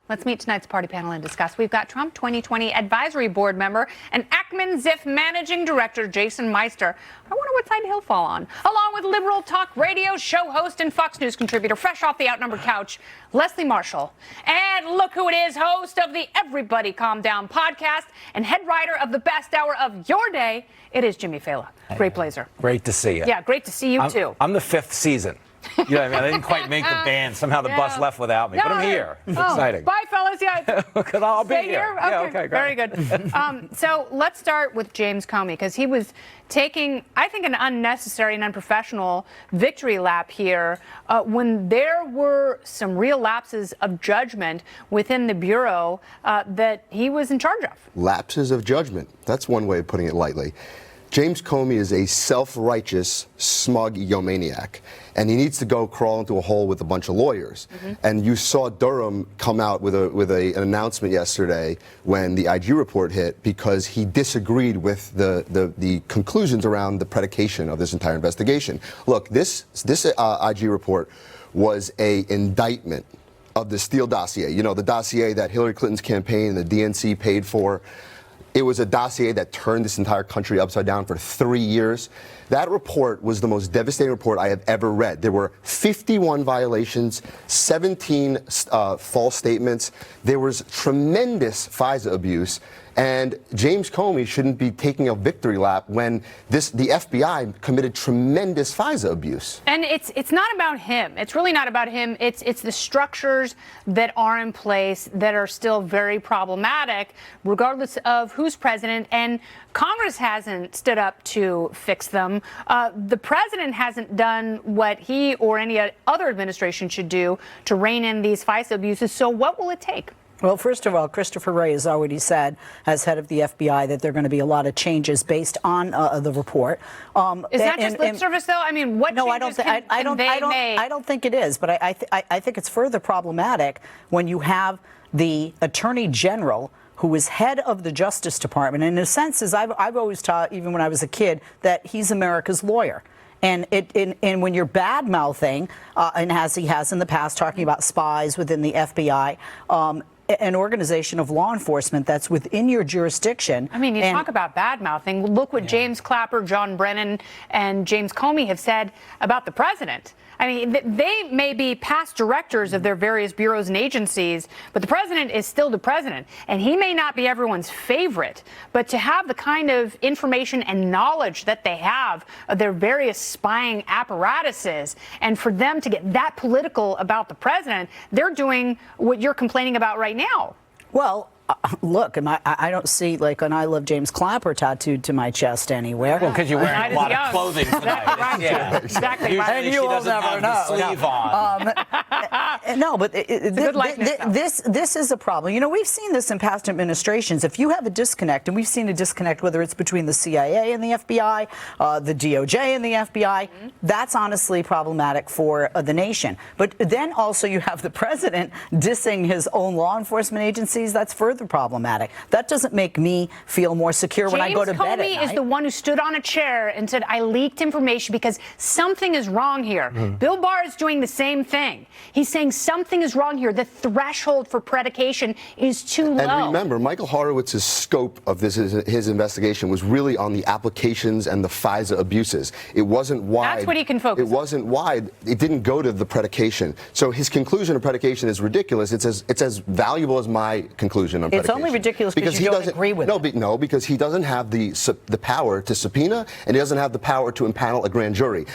Let's meet tonight's party panel and discuss. We've got Trump 2020 Advisory Board member and Ackman Ziff Managing Director Jason Meister. I wonder what side he'll fall on. Along with liberal talk radio show host and Fox News contributor, fresh off the outnumbered couch, Leslie Marshall. And look who it is, host of the Everybody Calm Down podcast and head writer of the best hour of your day. It is Jimmy Failla. Great blazer. Great to see you. Yeah, great to see you too. I'm the fifth season. You know what I mean? I didn't quite make the band. Somehow the bus left without me. But I'm here. It's exciting. Bye, fellas. Yeah. Because I'll be here. Okay. Yeah, okay, Very great. good. So let's start with James Comey, because he was taking, I think, an unnecessary and unprofessional victory lap here when there were some real lapses of judgment within the Bureau that he was in charge of. Lapses of judgment. That's one way of putting it lightly. James Comey is a self-righteous, smug egomaniac, and he needs to go crawl into a hole with a bunch of lawyers. And you saw Durham come out with an announcement yesterday when the IG report hit, because he disagreed with the conclusions around the predication of this entire investigation. Look, this IG report was a indictment of the Steele dossier. You know, the dossier that Hillary Clinton's campaign and the DNC paid for. It was a dossier that turned this entire country upside down for 3 years. That report was the most devastating report I have ever read. There were 51 violations, 17 false statements. There was tremendous FISA abuse. And James Comey shouldn't be taking a victory lap when the FBI committed tremendous FISA abuse. And it's not about him. It's really not about him. It's the structures that are in place that are still very problematic, regardless of who's president. And Congress hasn't stood up to fix them. The president hasn't done what he or any other administration should do to rein in these FISA abuses. So what will it take? Well, first of all, Christopher Wray has already said, as head of the FBI, that there are going to be a lot of changes based on the report. Is that just lip service, though? I mean, what changes can they make? I don't think it is, but I think it's further problematic when you have the Attorney General, who is head of the Justice Department. And in a sense, as I've always taught, even when I was a kid, that he's America's lawyer. And when you're bad-mouthing, and as he has in the past, talking about spies within the FBI, an organization of law enforcement that's within your jurisdiction. I mean, you talk about bad-mouthing. Look what James Clapper, John Brennan, and James Comey have said about the president. I mean, they may be past directors of their various bureaus and agencies, but the president is still the president, and he may not be everyone's favorite. But to have the kind of information and knowledge that they have of their various spying apparatuses, and for them to get that political about the president, they're doing what you're complaining about right now. Well, look, I don't see, like, an I Love James Clapper tattooed to my chest anywhere. Well, because you're wearing a lot of clothing tonight. Exactly. Yeah. Exactly. Usually And she you will doesn't never have know. the sleeve on. No, but this is a problem. You know, we've seen this in past administrations. If you have a disconnect, and we've seen a disconnect, whether it's between the CIA and the FBI, the DOJ and the FBI, that's honestly problematic for the nation. But then also you have the president dissing his own law enforcement agencies. That's further problematic. That doesn't make me feel more secure when I go to bed at night. James Comey is the one who stood on a chair and said, I leaked information because something is wrong here. Bill Barr is doing the same thing. He's saying something is wrong here. The threshold for predication is too low. And remember, Michael Horowitz's scope of his investigation was really on the applications and the FISA abuses. It wasn't wide. That's what he can focus on. It wasn't wide. It didn't go to the predication. So his conclusion of predication is ridiculous. It's as valuable as my conclusion on predication. It's only ridiculous because you don't agree with it. No, because he doesn't have the power to subpoena, and he doesn't have the power to impanel a grand jury.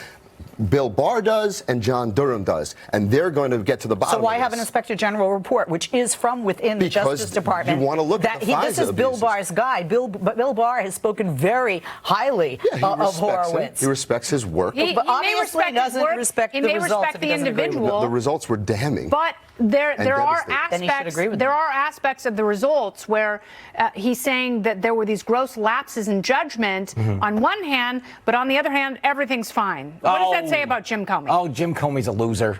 Bill Barr does, and John Durham does, and they're going to get to the bottom of this. So why have an Inspector General report, which is from within the Justice Department? You want to look at the FISA This is Bill abuses. Barr's guy. Bill Barr has spoken very highly of Horowitz. He respects his work. But obviously doesn't respect the results. Respect the individual. The results were damning. But there are aspects of the results where he's saying that there were these gross lapses in judgment on one hand, but on the other hand, everything's fine. What does that say about Jim Comey? Oh, Jim Comey's a loser.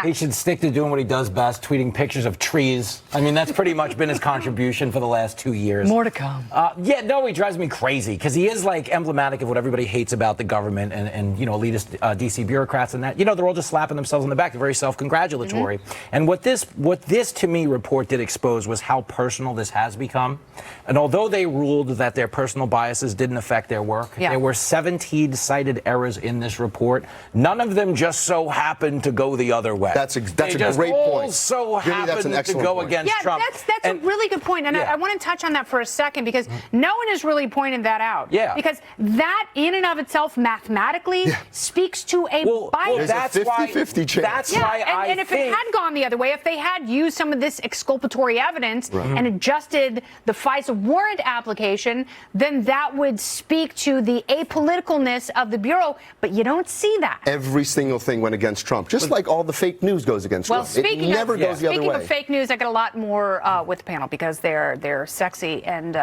He should stick to doing what he does best, tweeting pictures of trees. I mean, that's pretty much been his contribution for the last 2 years. More to come. He drives me crazy because he is like emblematic of what everybody hates about the government and elitist DC bureaucrats and that. They're all just slapping themselves on the back. They're very self-congratulatory. And what this to me report did expose was how personal this has become. And although they ruled that their personal biases didn't affect their work, there were 17 cited errors in this report. None of them just so happened to go the other way. That's a great all point. so Jimmy, happened to go point. against Trump. That's a really good point. And I want to touch on that for a second because no one has really pointed that out. Yeah. Because that in and of itself mathematically speaks to a bias. There's a 50-50 chance. That's why and if it had gone the other way, if they had used some of this exculpatory evidence and adjusted the FISA warrant application, then that would speak to the apoliticalness of the Bureau. But you don't see that. Every single thing went against Trump, just like all the fake news goes against Trump. It never goes the other way. Speaking of fake news, I got a lot more with the panel because they're sexy and.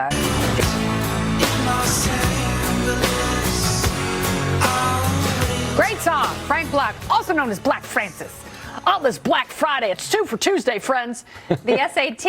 Great song, Frank Black, also known as Black Francis. All this Black Friday, it's 2 for Tuesday, friends. The SAT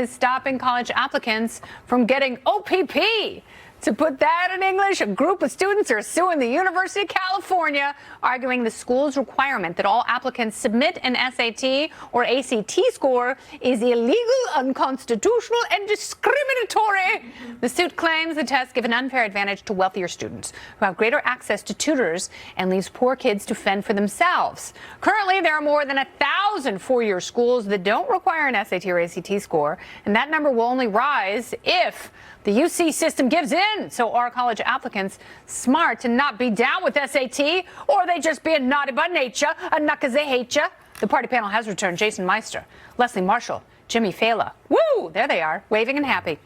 is stopping college applicants from getting OPP. To put that in English, a group of students are suing the University of California, arguing the school's requirement that all applicants submit an SAT or ACT score is illegal, unconstitutional, and discriminatory. The suit claims the tests give an unfair advantage to wealthier students who have greater access to tutors and leaves poor kids to fend for themselves. Currently, there are more than 1,000 four-year schools that don't require an SAT or ACT score, and that number will only rise if the UC system gives in. So are college applicants smart to not be down with SAT, or are they just being naughty by nature, not because they hate you? The party panel has returned. Jason Meister, Leslie Marshall, Jimmy Failla. Woo! There they are, waving and happy.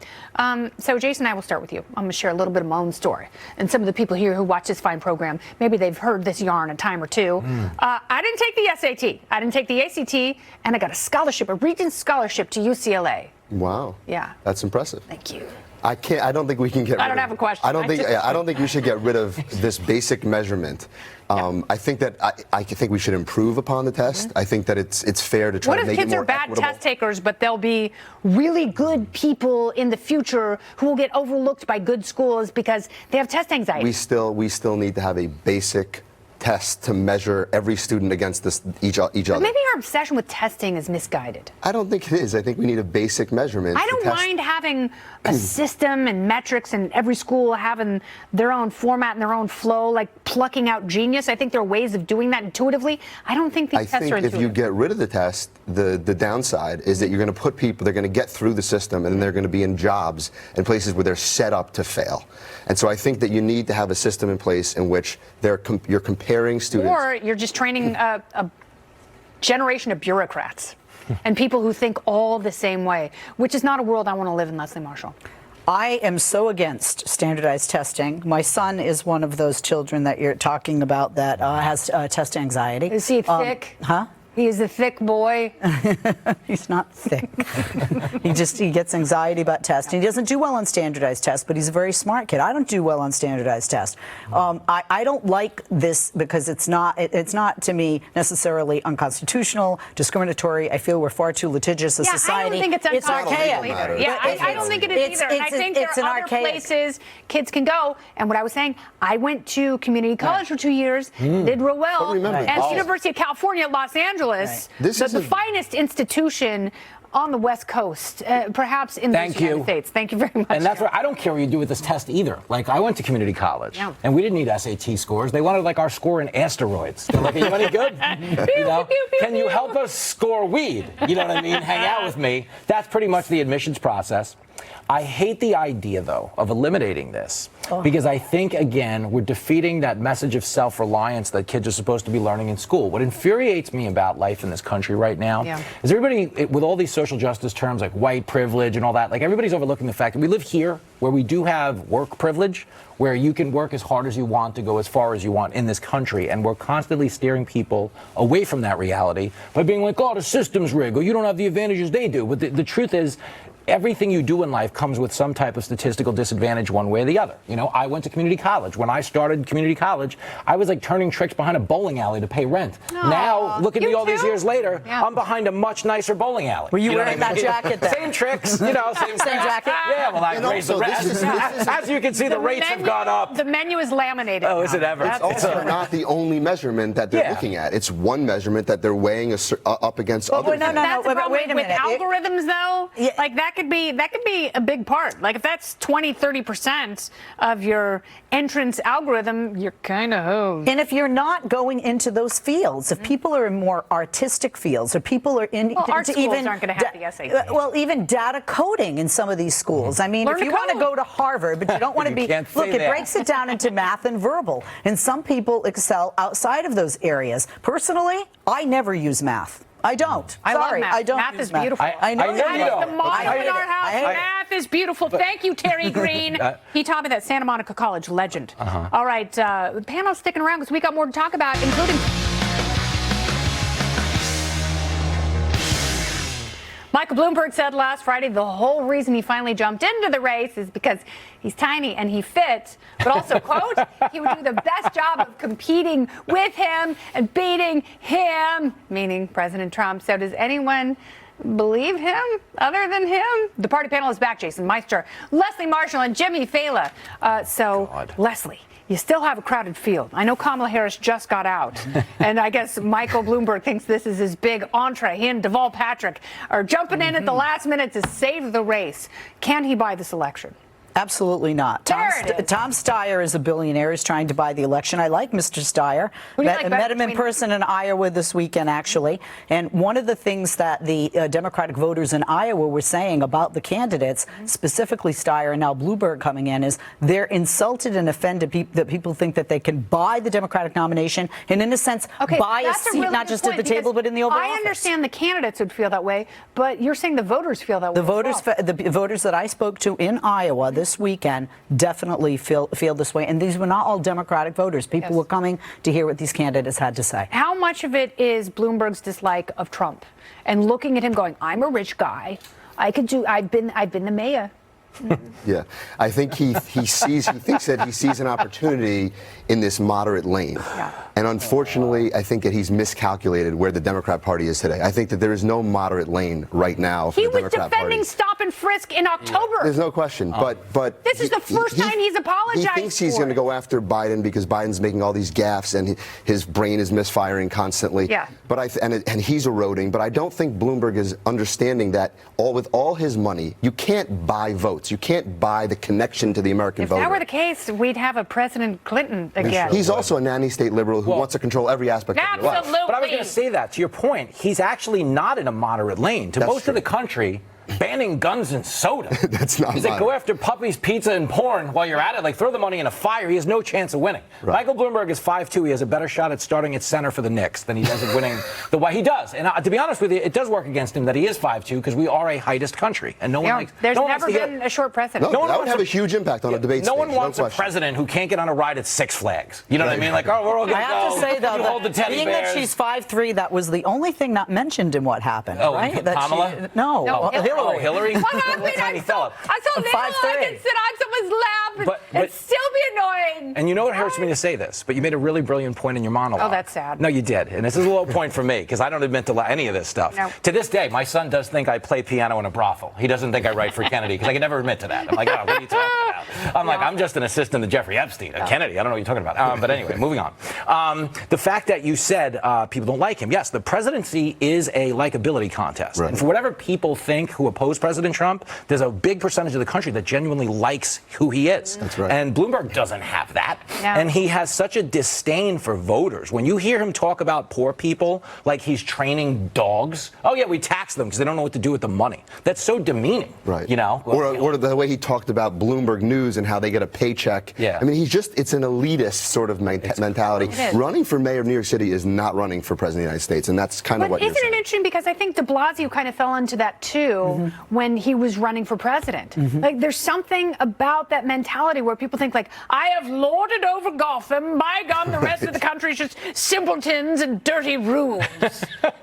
So Jason, I will start with you. I'm going to share a little bit of my own story. And some of the people here who watch this fine program, maybe they've heard this yarn a time or two. I didn't take the SAT. I didn't take the ACT, and I got a scholarship, a Regents scholarship to UCLA. Wow. Yeah. That's impressive. Thank you. I don't think we can get rid of it. I don't have a question. I don't think you should get rid of this basic measurement. I think we should improve upon the test. I think that it's fair to try to make it more equitable. What if kids are bad test takers, but they'll be really good people in the future who will get overlooked by good schools because they have test anxiety? We still need to have a basic test to measure every student against each other. But maybe our obsession with testing is misguided. I don't think it is. I think we need a basic measurement. I don't mind having a system and metrics and every school having their own format and their own flow, like plucking out genius. I think there are ways of doing that intuitively. I don't think these tests are intuitive. If you get rid of the test, the downside is that you're going to put people, they're going to get through the system, and then they're going to be in jobs in places where they're set up to fail. And so I think that you need to have a system in place in which you're comparing students. Or you're just training a generation of bureaucrats and people who think all the same way, which is not a world I want to live in, Leslie Marshall. I am so against standardized testing. My son is one of those children that you're talking about that has test anxiety. Is he thick? Huh? He is a thick boy. He's not thick. he gets anxiety about testing. He doesn't do well on standardized tests, but he's a very smart kid. I don't do well on standardized tests. I don't like this because it's not to me necessarily unconstitutional, discriminatory. I feel we're far too litigious as society. I don't think it's archaic. Yeah, I don't think it is either. And I think there are other places kids can go. And what I was saying, I went to community college for 2 years, did real well, and University of California, Los Angeles. The finest institution on the West Coast, perhaps in the United States. Thank you very much. And that's why I don't care what you do with this test either. Like, I went to community college, and we didn't need SAT scores. They wanted, like, our score in asteroids. They're like, are you any good? Can you help us score weed? You know what I mean? Hang out with me. That's pretty much the admissions process. I hate the idea, though, of eliminating this because I think, again, we're defeating that message of self-reliance that kids are supposed to be learning in school. What infuriates me about life in this country right now is everybody, with all these social justice terms like white privilege and all that, like everybody's overlooking the fact that we live here where we do have work privilege, where you can work as hard as you want to go as far as you want in this country. And we're constantly steering people away from that reality by being like, oh, the system's rigged, or you don't have the advantages they do. But the truth is, everything you do in life comes with some type of statistical disadvantage one way or the other. You know, I went to community college. When I started community college, I was like turning tricks behind a bowling alley to pay rent. Now, look at me all these years later, I'm behind a much nicer bowling alley. Were you wearing that jacket then? Same tricks, you know, same jacket? Yeah, well, I've raised the rates. As you can see, the rates have gone up. The menu is laminated. Oh, is it ever? It's also not the only measurement that they're looking at. It's one measurement that they're weighing up against other things. That's the problem wait a with minute. algorithms, though. Like that could be a big part. Like if that's 20-30% of your entrance algorithm, you're kind of hosed. And if you're not going into those fields, if people are in more artistic fields, or people are in art schools aren't going to have the SAT. Well, even data coding in some of these schools. I mean, Learn if to you want to code. go to Harvard, but you don't want to be, can't say look, it that. breaks it down into math and verbal. And some people excel outside of those areas. Personally, I never use math. I don't. I Sorry, love math. I don't Math use is beautiful. I know I know That you is don't. the motto I hate in our it. house. I hate it. Math is beautiful. Thank you, Terry Green. He taught me that, Santa Monica College legend. All right, the panel's sticking around because we got more to talk about, including Michael Bloomberg said last Friday the whole reason he finally jumped into the race is because he's tiny and he fit, but also, quote, he would do the best job of competing with him and beating him, meaning President Trump. So does anyone believe him other than him? The party panel is back. Jason Meister, Leslie Marshall, and Jimmy Failla. Leslie, you still have a crowded field. I know Kamala Harris just got out, and I guess Michael Bloomberg thinks this is his big entree. He and Deval Patrick are jumping in at the last minute to save the race. Can he buy this election? Absolutely not. There it is. Tom Steyer is a billionaire. He's trying to buy the election. I like Mr. Steyer. Who do you like Met him in between- person in Iowa this weekend, actually. And one of the things that the Democratic voters in Iowa were saying about the candidates, specifically Steyer and now Bloomberg coming in, is they're insulted and offended that people think that they can buy the Democratic nomination and, in a sense, buy a that's seat, really not good just at point, the table, because but in the Oval I Office. understand the candidates would feel that way, but you're saying the voters feel that way. The voters that I spoke to in Iowa this weekend definitely feel this way. And these were not all Democratic voters. People were coming to hear what these candidates had to say. How much of it is Bloomberg's dislike of Trump and looking at him going, I'm a rich guy. I've been the mayor. Yeah, I think he thinks that he sees an opportunity in this moderate lane. And unfortunately, I think that he's miscalculated where the Democrat Party is today. I think that there is no moderate lane right now for He the was Democrat defending Party. stop and frisk in October. There's no question, but This is the first time he's apologized He thinks he's for going to it. go after Biden because Biden's making all these gaffes and his brain is misfiring constantly. Yeah. But and he's eroding. But I don't think Bloomberg is understanding that with all his money, you can't buy votes. You can't buy the connection to the American If voter. that were the case, we'd have a President Clinton again. He's also a nanny state liberal who wants to control every aspect of your life. Absolutely. But I was going to say that, to your point, he's actually not in a moderate lane. To That's most true. of the country, banning guns and soda. That's not He's like, go moderate. after puppies, pizza, and porn while you're at it. Like, throw the money in a fire. He has no chance of winning. Right. Michael Bloomberg is 5'2". He has a better shot at starting at center for the Knicks than he does at winning the way he does. And to be honest with you, it does work against him that he is 5'2", because we are a heightest country. And no one likes... There's no one never likes to been hear- a short precedent. No, one that would wants have a- a huge impact on a debate No stage. one wants a question. president who can't get on a ride at Six Flags. You know what I mean? Like, oh, we're all going I to go. have to say, though, You hold the teddy being bears. that she's 5'3", that was the only thing not mentioned in what happened, Oh, right? That Kamala? No, No, Hillary. Oh, Hillary? Well, I mean, Tiny fella. I'm so little, I 5'3". can sit on someone's lap But- and still be annoying. And you know what hurts me to say this, but you made a really brilliant point in your monologue. Oh, that's sad. No, you did. And this is a low point for me, because I don't admit to any of this stuff. No. To this day, my son does think I play piano in a brothel. He doesn't think I write for Kennedy, because I can never admit to that. I'm like, oh, what are you talking about? I'm like, I'm just an assistant to Jeffrey Epstein. Kennedy, I don't know what you're talking about. But anyway, moving on. The fact that you said people don't like him. Yes, the presidency is a likability contest. Right. And for whatever people think who oppose President Trump, there's a big percentage of the country that genuinely likes who he is. That's right. And Bloomberg doesn't have that. No. And he has such a disdain for voters. When you hear him talk about poor people like he's training dogs, oh yeah, we tax them because they don't know what to do with the money. That's so demeaning. Right. You know? Or the way he talked about Bloomberg News and how they get a paycheck. Yeah. I mean, it's an elitist sort of mentality. It is. Running for mayor of New York City is not running for president of the United States, and that's kind of But what you're isn't it saying. interesting, because I think de Blasio kind of fell into that too, ago when he was running for president. Like, there's something about that mentality where people think, like, I have lorded over Gotham. By God, the rest of the country is just simpletons and dirty rooms.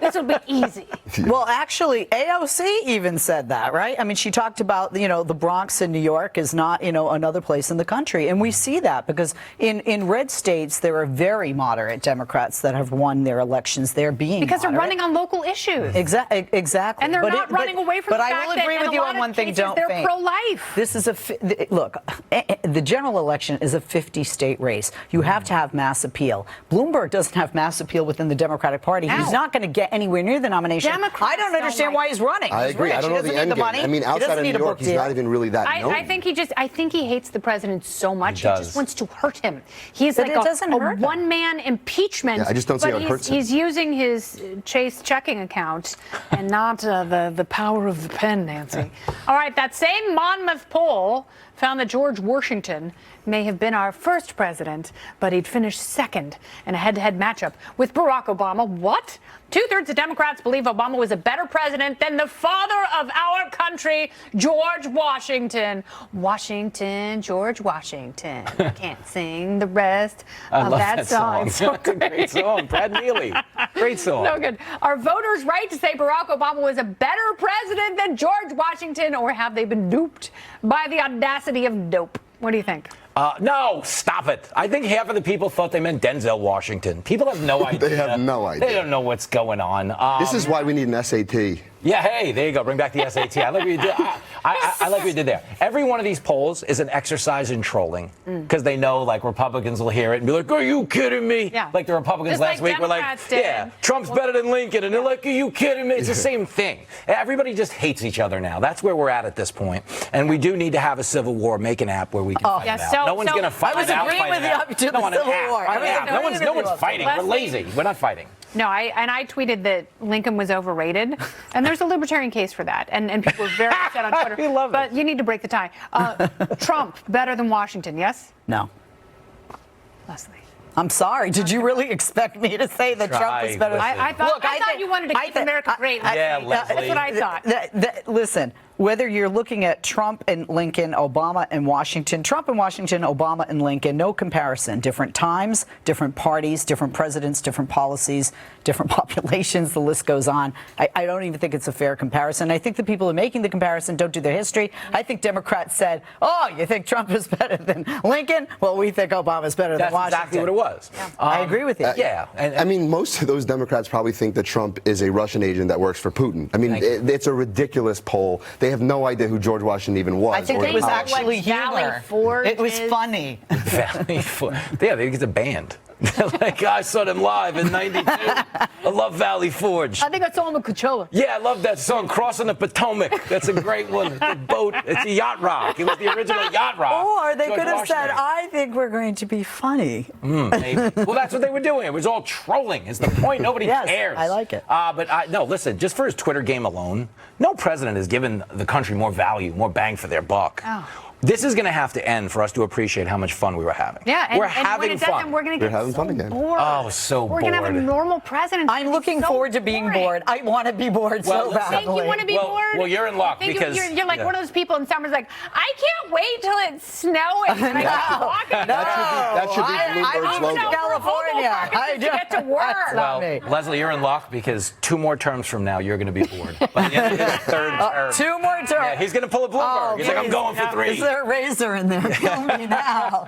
This will be easy. Well, actually, AOC even said that, right? I mean, she talked about, the Bronx in New York is not, another place in the country. And we see that because in red states, there are very moderate Democrats that have won their elections. They're being Because moderate. they're running on local issues. Exactly. And they're not running away from the fact I will agree that with in you a lot on of one thing, cases, don't they're faint. pro-life. This is look, the general election is a 50-state race. You have to have mass appeal. Bloomberg doesn't have mass appeal within the Democratic Party. No. He's not going to get anywhere near the nomination. Democrats I don't understand don't why like he's running. I He's agree. rich. I don't know He the doesn't end need game. money. I mean, He outside doesn't of need New a York, book he's deal. not even really that known. I think he hates the president so much. He does. just wants to hurt him. He's But like it doesn't a hurt him. one-man impeachment. Yeah, I just don't see but how it hurts him. He's using his Chase checking account and not the power of the pen, Nancy. All right, that same Monmouth poll found that George Washington may have been our first president, but he'd finished second in a head-to-head matchup with Barack Obama. What? 2/3 of Democrats believe Obama was a better president than the father of our country, George Washington. Washington, George Washington. I can't sing the rest I of love that song. That's a great song. Brad Neely. Great song. So good. Are voters right to say Barack Obama was a better president than George Washington, or have they been duped by the audacity of dope? What do you think? No, stop it. I think half of the people thought they meant Denzel Washington. People have no idea. They have no idea. They don't know what's going on. This is why we need an SAT. Yeah, hey, there you go. Bring back the SAT. I like what you did. I like what you did there. Every one of these polls is an exercise in trolling because they know, like, Republicans will hear it and be like, "Are you kidding me?" Yeah. Like the Republicans Just last like week were like, Democrats did. "Yeah, Trump's better than Lincoln," and they're like, "Are you kidding me?" It's the same thing. Everybody just hates each other now. That's where we're at this point, and we do need to have a civil war. Make an app where we can fight yes, it out. so- No one's so- going to fight I was it out. agreeing fight with it you out. up to the No, on an Civil app. War. On an I was app. No agreeing with one's you. fighting. We're Leslie- lazy. We're not fighting. No, I tweeted that Lincoln was overrated, and there's a libertarian case for that, and people were very upset on Twitter. We love but it. you need to break the tie. Trump better than Washington, yes? No. Leslie. I'm sorry. Did you really expect me to say that Trump was better? Listen. I thought think- you wanted to keep America great. Leslie. Yeah, Leslie. That's what I thought. Listen, whether you're looking at Trump and Lincoln, Obama and Washington, Obama and Lincoln, no comparison. Different times, different parties, different presidents, different policies, different populations, the list goes on. I don't even think it's a fair comparison. I think the people who are making the comparison don't do their history. I think Democrats said, oh, you think Trump is better than Lincoln? Well, we think Obama's better That's than Washington. exactly what it was. I agree with you. Yeah. I mean, most of those Democrats probably think that Trump is a Russian agent that works for Putin. I mean, Thank you. it's a ridiculous poll. They have no idea who George Washington even was. I think or it was how- actually What Valley humor. Forge It was is. funny. Valley Forge. Yeah, they get a band. Like, I saw them live in '92. I love Valley Forge. I think I saw him at Coachella. Yeah, I love that song, Crossing the Potomac. That's a great one. The boat. It's a yacht rock. It was the original yacht rock. Or they George could have said, Washington. I think we're going to be funny. Maybe. Well, that's what they were doing. It was all trolling. Is the point? Nobody Yes, cares. I like it. No, listen. Just for his Twitter game alone, no president has given the country more value, more bang for their buck. Oh. This is going to have to end for us to appreciate how much fun we were having. Yeah, and, we're and having when it fun. doesn't, we're going to get having so fun again. bored. Oh, so We're going to have a bored. normal president. I'm It's looking so forward to being boring. bored. I want to be bored Well, so listen. Think badly. you want to be Well- bored? well, you're in luck Think because- you're like yeah. one of those people in summer's like, I can't wait till it's snowing. And I keep walking. That should be I Bloomberg's moved to logo. California. I to get to work. That's not me. Leslie, you're in luck because 2 more terms from now, you're going to be bored. By the end of his third term. 2 more terms. Yeah, he's going to pull a Bloomberg. Oh, He's like, I'm please. going for 3. Is there a razor in there? Kill me now.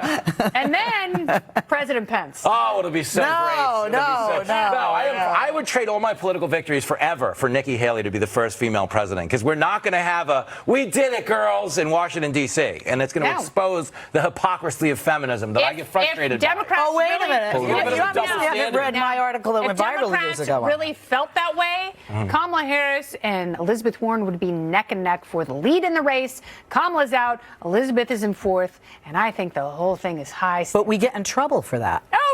And then President Pence. Oh, it'll be so No, great. It'll be so- no. I would trade all my political victories forever for Nikki Haley to be the first female president because we're not going to have a "we did it, girls" in Washington D.C. and it's going to No. expose the hypocrisy of feminism that I get frustrated If by. Democrats Oh, wait a really, minute. Oh, You yeah, but it's a double haven't standard. read my article that If went viral years Democrats ago. really felt that way, Kamala Harris and Elizabeth Warren would be neck and neck for the lead in the race. Kamala's out, Elizabeth is in 4th, and I think the whole thing is high. But we get in trouble for that. Oh,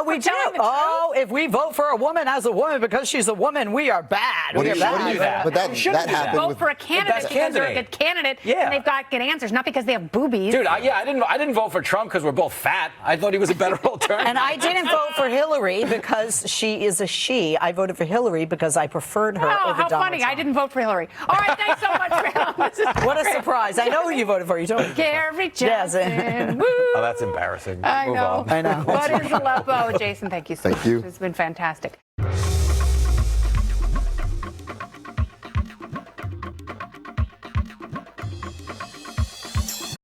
We do. Oh, if we vote for a woman as a woman because she's a woman, we are bad. What We do are you- what do bad. you- that. But that Shouldn't do that. happened Vote with for a candidate best because they're a candidate. good candidate Yeah. and they've got good answers, not because they have boobies. Dude, I didn't vote for Trump because we're both fat. I thought he was a better alternative. And I didn't vote for Hillary because she is a she. I voted for Hillary because I preferred her Oh, over how Donald funny. Trump. I didn't vote for Hillary. All right, thanks so much, Graham. This is What a great. surprise. I know who you voted for. You told me. Gary Yes. Johnson. Woo. Oh, that's embarrassing. I Move know. on. I know. What is Aleppo? Jason, thank you so Thank much. you. It's been fantastic.